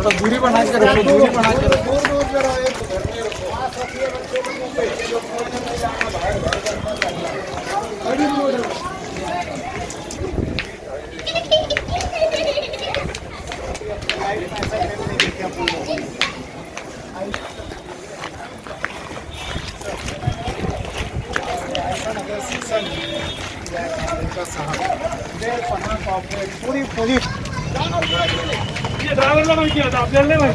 थोड़ा दूरी बना के रखो, दूरी बना के रखो। पूरी पूरी ड्राइवर लोग किया था, आप ले भाई।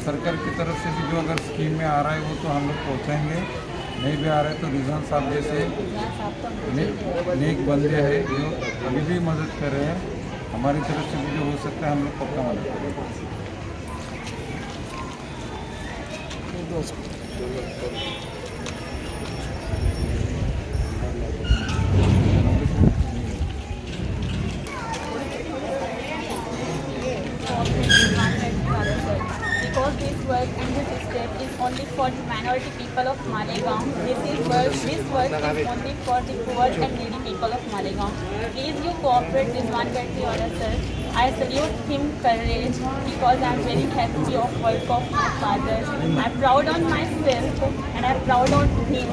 सरकार की तरफ से भी जो अगर स्कीम में आ रहा है वो तो हम लोग पहुँचाएंगे, नहीं भी आ रहा है तो रिजवान साहब जैसे नेक बंदे हैं जो अभी भी मदद कर रहे हैं, हमारी तरफ से भी जो हो सकता है हम लोग पक्का मदद करेंगे। Because this work and this step is only for the minority people of Malegaon. This work is only for the poor and needy people of Malegaon. Please you cooperate with one Gattiola sir. I salute him courage because I am very happy of work of my father. I am proud on myself and I am proud on him.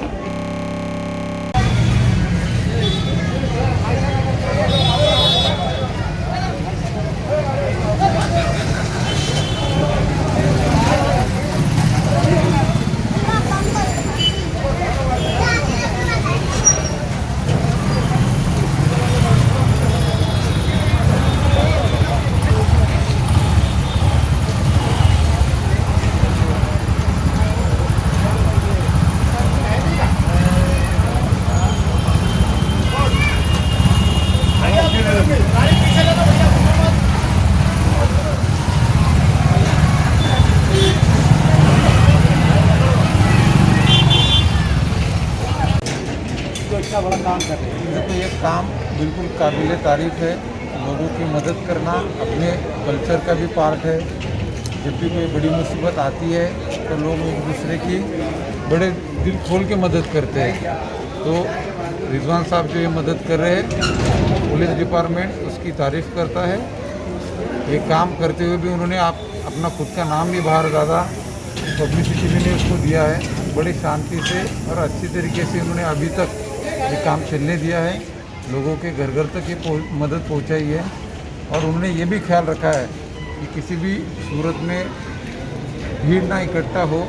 अच्छा बड़ा काम कर रहे हैं। देखो ये काम बिल्कुल काबिल तारीफ़ है। लोगों की मदद करना अपने कल्चर का भी पार्ट है। जब भी कोई बड़ी मुसीबत आती है तो लोग एक दूसरे की बड़े दिल खोल के मदद करते हैं। तो रिजवान साहब जो ये मदद कर रहे हैं, पुलिस डिपार्टमेंट उसकी तारीफ़ करता है। ये काम करते हुए भी उन्होंने अपना खुद का नाम भी बाहर ज़्यादा पब्लिसिटी भी नहीं उसको दिया है। बड़ी शांति से और अच्छी तरीके से उन्होंने अभी तक ये काम चलने दिया है। लोगों के घर घर तक ये मदद पहुंचाई है और उन्होंने ये भी ख्याल रखा है कि किसी भी सूरत में भीड़ ना इकट्ठा हो,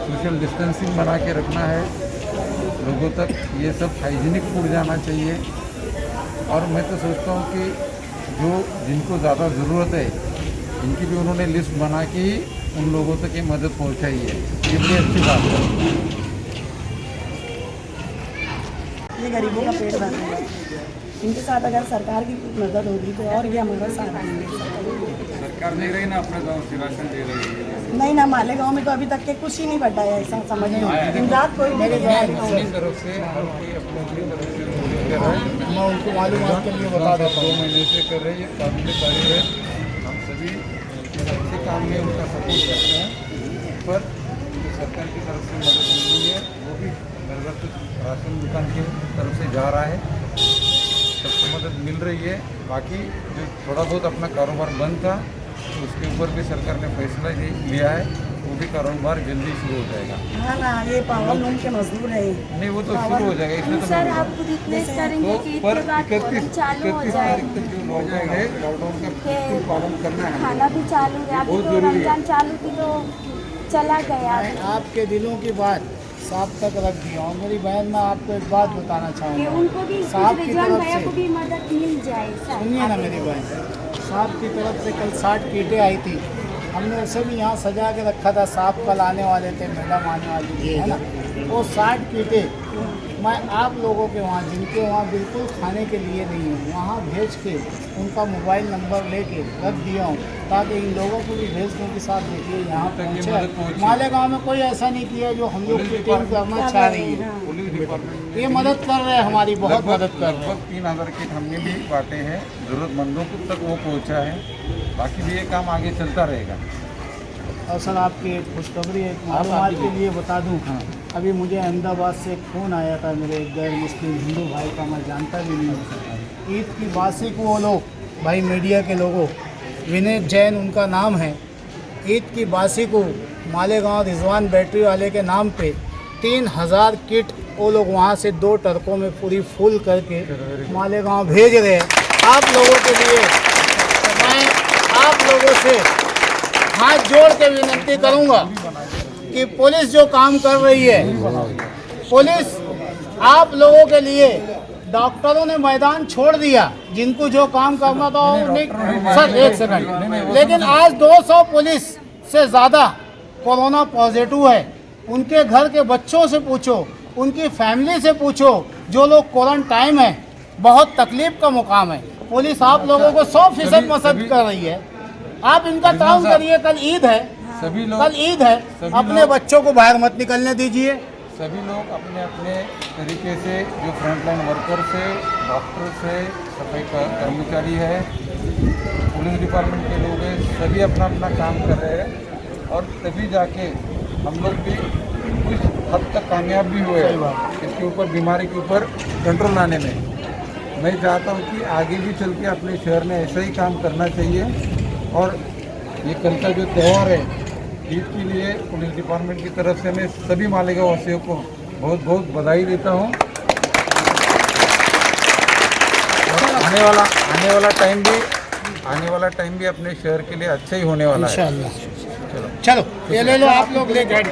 सोशल डिस्टेंसिंग बना के रखना है, लोगों तक ये सब हाइजीनिक फूड जाना चाहिए। और मैं तो सोचता हूँ कि जो जिनको ज़्यादा ज़रूरत है इनकी भी उन्होंने लिस्ट बना के ही उन लोगों तक ये मदद पहुँचाई है। ये बड़ी अच्छी बात है। ये गरीबों का पेट भर रहे हैं। इनके साथ अगर सरकार की मदद होगी तो और भी हमारा साथ देंगे। सरकार दे रही ना अपने गाँव से राशन दे रही है। नहीं ना, मालेगांव में तो अभी तक के कुछ ही नहीं बढ़ा है, ऐसा समझ लो। इमदाद कोई नहीं गया है। अपनी तरफ से हर कोई अपनी तरफ से कर रहा है। मैं उनको मालूमात के लिए बता देता हूँ। 2 महीने से कर रहे हैं, ये काबिल तारीफ है। हम सभी अच्छे काम में उनका सपोर्ट करते हैं। पर सरकार की तरफ से मदद मिल रही है, वो भी घर घर तक राशन दुकान की तरफ से जा रहा है, सबको मदद मिल रही है। बाकी जो थोड़ा बहुत अपना कारोबार बंद था उसके ऊपर भी सरकार ने फैसला लिया है, वो भी कारोबार जल्दी शुरू हो जाएगा। हाँ ना, ये पावर लूम के मजदूर है। नहीं वो तो शुरू हो जाएगा, इसमें तो सर आप रिक्वेस्ट करेंगे कि पर इसके बाद 31 चालू हो तारीख जाए, तक जो लॉकडाउन है, लॉकडाउन का बिल्कुल पालन करना है। खाना भी चालू है। अभी बहुत तो जरूरी है। रमजान चालू थी तो चला गया। मैं आपके दिलों की बात साफ तक रख दिया हूँ। मेरी बहन, मैं आपको एक बात बताना कि चाहूँगा। उनको भी साहब की रिजवान तरफ भैया को से भी मदद मिल जाए। सर सुनिए ना मेरी बहन, साहब की तरफ से कल 60 कीटें आई थी। हमने उसे भी यहाँ सजा के रखा था। साहब कल आने वाले थे, मैडम आने वाली थी, है ना। वो 60 कीटें मैं आप लोगों के वहाँ, जिनके वहाँ बिल्कुल खाने के लिए नहीं है, वहाँ भेज के उनका मोबाइल नंबर लेके रख दिया हूँ ताकि इन लोगों को भी भेज दूँ कि साथ देखिए यहाँ पहुँचे। मालेगांव में कोई ऐसा नहीं किया जो हम लोग की टीम करना चाह रही है। पुलिस डिपार्टमेंट ये मदद कर रहे हैं, हमारी बहुत मदद कर रहे हैं। लगभग 3000 किट हमने भी बांटे हैं, ज़रूरतमंदों को तक वो पहुंचा है। बाकी भी ये काम आगे चलता रहेगा। और सर आपकी एक खुशखबरी एक मालूमात के लिए बता दूं, अभी मुझे अहमदाबाद से एक फ़ोन आया था मेरे एक गैर मुस्लिम हिंदू भाई का, मैं जानता भी नहीं हूँ। ईद की बासी को वो लोग भाई मीडिया के लोगों, विनय जैन उनका नाम है, ईद की बासी को मालेगांव रिजवान बैटरी वाले के नाम पे 3000 किट वो लोग वहाँ से 2 ट्रकों में पूरी फुल करके मालेगांव भेज रहे हैं। आप लोगों के लिए मैं आप लोगों से हाथ जोड़ के विनती करूंगा कि पुलिस जो काम कर रही है, पुलिस आप लोगों के लिए, डॉक्टरों ने मैदान छोड़ दिया, जिनको जो काम करना था उन्हें। सर एक सेकंड, लेकिन आज 200 पुलिस से ज़्यादा कोरोना पॉजिटिव है। उनके घर के बच्चों से पूछो, उनकी फैमिली से पूछो, जो लोग क्वारंटाइन है, बहुत तकलीफ का मुकाम है। पुलिस आप लोगों को 100% मदद कर रही है। आप इनका काम करिए। कल ईद है, सभी लोग कल ईद है, अपने बच्चों को बाहर मत निकलने दीजिए। सभी लोग अपने अपने तरीके से, जो फ्रंटलाइन वर्कर से, डॉक्टर से, सफाई कर्मचारी है, पुलिस डिपार्टमेंट के लोग हैं, सभी अपना अपना काम कर रहे हैं। और तभी जाके हम लोग भी कुछ हद तक कामयाब भी हुए इसके ऊपर, बीमारी के ऊपर कंट्रोल लाने में। मैं चाहता हूँ कि आगे भी चल के अपने शहर में ऐसा ही काम करना चाहिए। और ये कल का जो त्यौहार है ईद के लिए पुलिस डिपार्टमेंट की तरफ से मैं सभी मालेगांव वासियों को बहुत बहुत बधाई देता हूँ। और आने वाला टाइम भी अपने शहर के लिए अच्छा ही होने वाला है। इंशाल्लाह। चलो ये ले लो आप लोग, ले गाड़ी।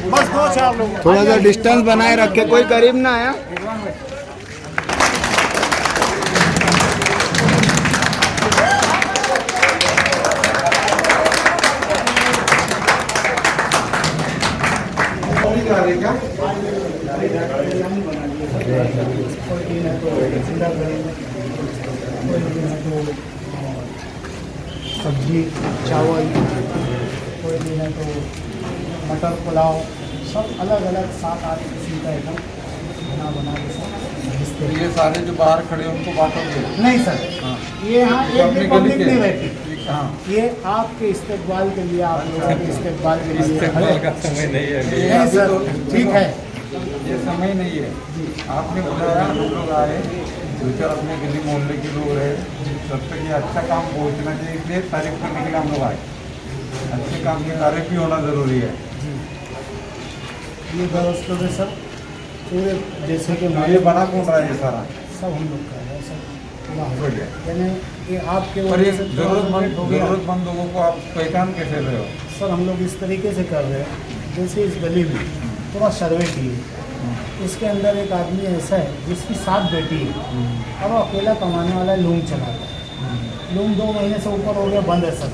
बस 2-4 लोग, थोड़ा सा डिस्टेंस बनाए रखे, कोई करीब ना आया। सब्जी, चावल, कोई दिन है तो मटर पुलाव, सब अलग अलग 7-8 किस्म का एकदम बना के सब। तो ये सारे जो बाहर खड़े हैं उनको बांटोगे? नहीं सर, ये यहाँ तो एक अपनी भी गली पब्लिक के? नहीं रहती। हाँ, ये आपके इस्तेकबाल के लिए, आप लोगों के इस्तेकबाल के लिए इस्तेमाल का समय नहीं है अभी। नहीं सर, ठीक है। ये समय नहीं है। आपने बुलाया, हम लोग आए, 2-4 अपने गली मोहल्ले के लोग रहे, सब तक ये अच्छा काम पहुँचना चाहिए, इसलिए तारीफ करने के लिए हम लोग आए। अच्छे काम की तारीफ भी होना ज़रूरी है। ये व्यवस्था है सर पूरे, जैसे कि ये बना कौन रहा है ये सारा? सब हम लोग कर रहे हैं सर पूरा। बढ़िया। यानी ये आपके पर ये वजह से ज़रूरतमंद लोगों को आप पहचान कैसे रहे हो? सर हम लोग इस तरीके से कर रहे हैं, जैसे इस गली में पूरा सर्वे किए, इसके अंदर एक आदमी ऐसा है जिसकी 7 बेटी है और वो अकेला कमाने वाला लूम चलाता है। लूम 2 महीने से ऊपर हो गया, बंद है सर।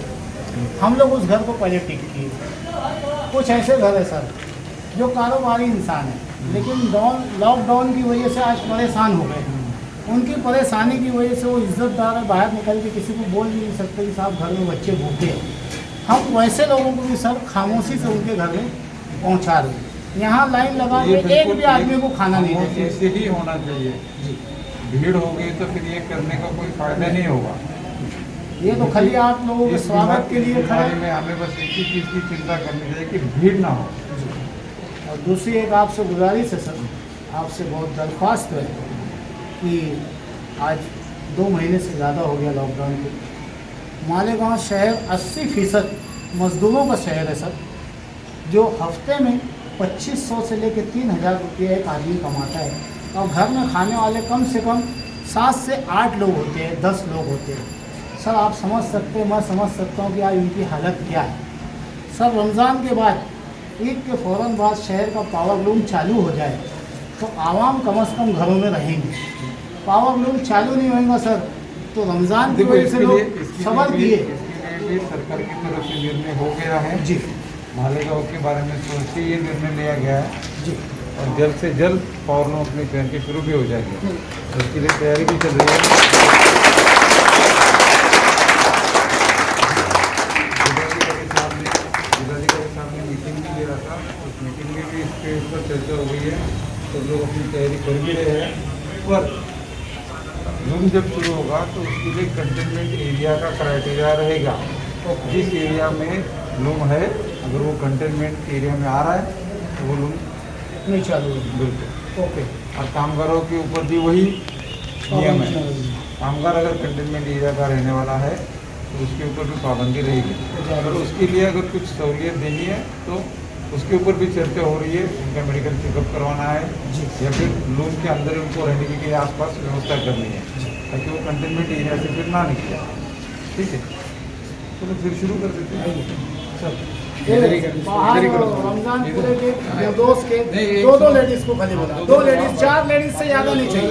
हम लोग उस घर को पहले टिक किए। कुछ ऐसे घर है सर जो कारोबारी इंसान है, लेकिन लॉकडाउन की वजह से आज परेशान हो गए। उनकी परेशानी की वजह से वो इज्जतदार है, बाहर निकल के किसी को बोल भी नहीं सकते कि साहब घर में बच्चे भूखे हैं। हम वैसे लोगों को भी सर खामोशी से उनके घर में पहुंचा रहे हैं। यहाँ लाइन लगा के एक भी आदमी को खाना नहीं देते। ऐसे ही होना चाहिए। भीड़ हो गई तो फिर ये करने का कोई फायदा नहीं होगा। ये तो खाली आप लोगों के इस स्वागत के लिए खड़ा बीमारी है। में हमें बस एक ही चीज़ की चिंता करनी चाहिए कि भीड़ ना हो। और दूसरी एक आपसे गुजारिश है सर, आपसे बहुत दरख्वास्त है कि आज 2 महीने से ज़्यादा हो गया लॉकडाउन के। मालेगांव शहर 80% मजदूरों का शहर है सर। जो हफ्ते में 2500 से लेकर 3000 रुपये एक आदमी कमाता है, और घर में खाने वाले कम से कम 7 से 8 लोग होते हैं, 10 लोग होते हैं। सर आप समझ सकते हैं, मैं समझ सकता हूँ कि आज इनकी हालत क्या है। सर रमज़ान के बाद, ईद के फ़ौरन बाद शहर का पावर लूम चालू हो जाए तो आवाम कम से कम घरों में रहेंगे। पावर लूम चालू नहीं होगा सर तो रमज़ान की वजह से लोग सबर किए। इसके लिए सरकार की तरफ से निर्णय हो गया है जी मालेगांव के बारे में सोच के ये निर्णय लिया गया है जी। और जल्द से जल्द पावर लूम अपने शहर के शुरू भी हो जाएगी। उसके लिए तैयारी भी चल रही है। जिलाधिकारी साहब ने मीटिंग भी लिया था, उस मीटिंग में भी इसके ऊपर चर्चा हो गई है, तो लोग अपनी तैयारी कर भी रहे हैं। पर लूम जब शुरू होगा तो उसके लिए कंटेनमेंट एरिया का क्राइटेरिया रहेगा। तो जिस एरिया में लूम है, अगर वो कंटेनमेंट एरिया में आ रहा है तो वो लूम नहीं चालू होगी। बिल्कुल। ओके। और कामगारों के ऊपर भी वही नियम है। कामगार अगर कंटेनमेंट एरिया का रहने वाला है तो उसके ऊपर भी पाबंदी रहेगी। अगर उसके लिए अगर कुछ सहूलियत देनी है तो उसके ऊपर भी चर्चा हो रही है। उनका मेडिकल चेकअप करवाना है या फिर लूम के अंदर उनको रहने के लिए आसपास व्यवस्था करनी है ताकि वो कंटेनमेंट एरिया से फिर ना निकले। ठीक है, तो फिर शुरू कर देते हैं। बाहर रमजान पूरे के दोस्त के दो लेडीज को खाली बोला, 2 लेडीज 4 लेडीज से ज़्यादा नहीं चाहिए।